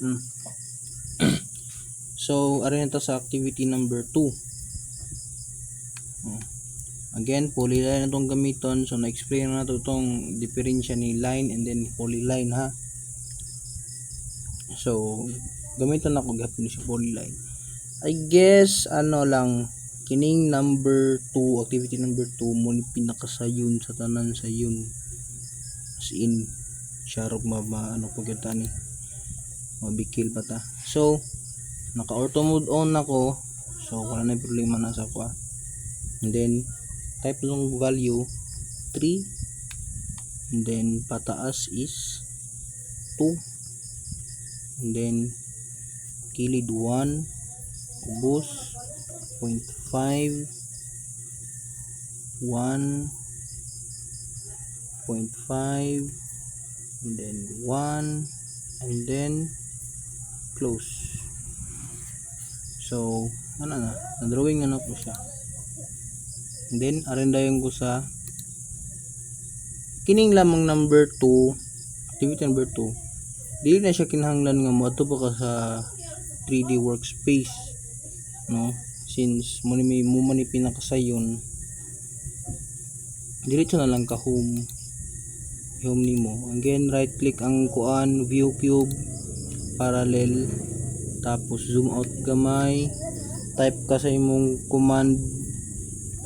Hmm. So, arin ito sa activity number 2. Again, polyline na itong gamiton. So, na-explain na ito itong diferensya ni line and then polyline ha. So, gamiton ako gapon si polyline. I guess, kining number 2, activity number 2, mo ni pinakasayon sa tanan sayon. As in, syarog pagkita ni. Mabikil pa ta. So, naka-auto mode on ako. So, wala na problema na sa ako. And then, type lang value 3. And then, pataas is 2. And then, kilid 1. Ubos 0.5. 1. 0.5. And then, 1. And then, close. So, na-drawing na po siya. And then, arendayon ko sa kining lamang number 2, activity number 2. Dili na siya kinahanglan nga mo ato pa ka sa 3D workspace, no? Since mo ni pinakasayon, diretso na lang ka home nimo. Again, right click ang kuan, view cube, parallel, tapos zoom out gamay, type ka sa imong command,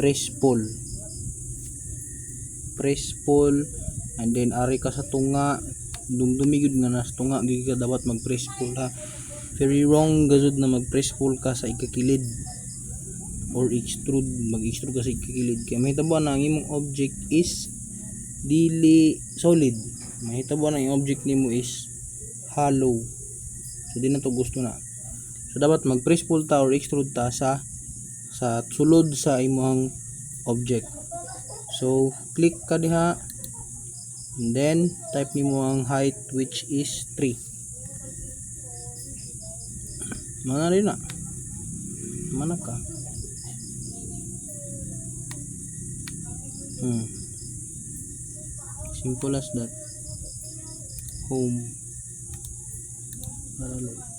press pull, and then ari ka sa tunga, dumigid nga na sa tunga, gigi ka dapat mag press pull ha. Very wrong gazud na mag press pull ka sa ikakilid or mag-extrude ka sa ikakilid, kaya mahitabo na ang imong object is dili solid, mahitabo na ang object nimo is hollow. So di na to gusto na. So dapat mag press pull ta or extrude ta sa sulod sa imong object. So click ka diha, and then type nimo ang height which is 3. Mana rin na. Mana ka? Simple as that. Home. Parallel.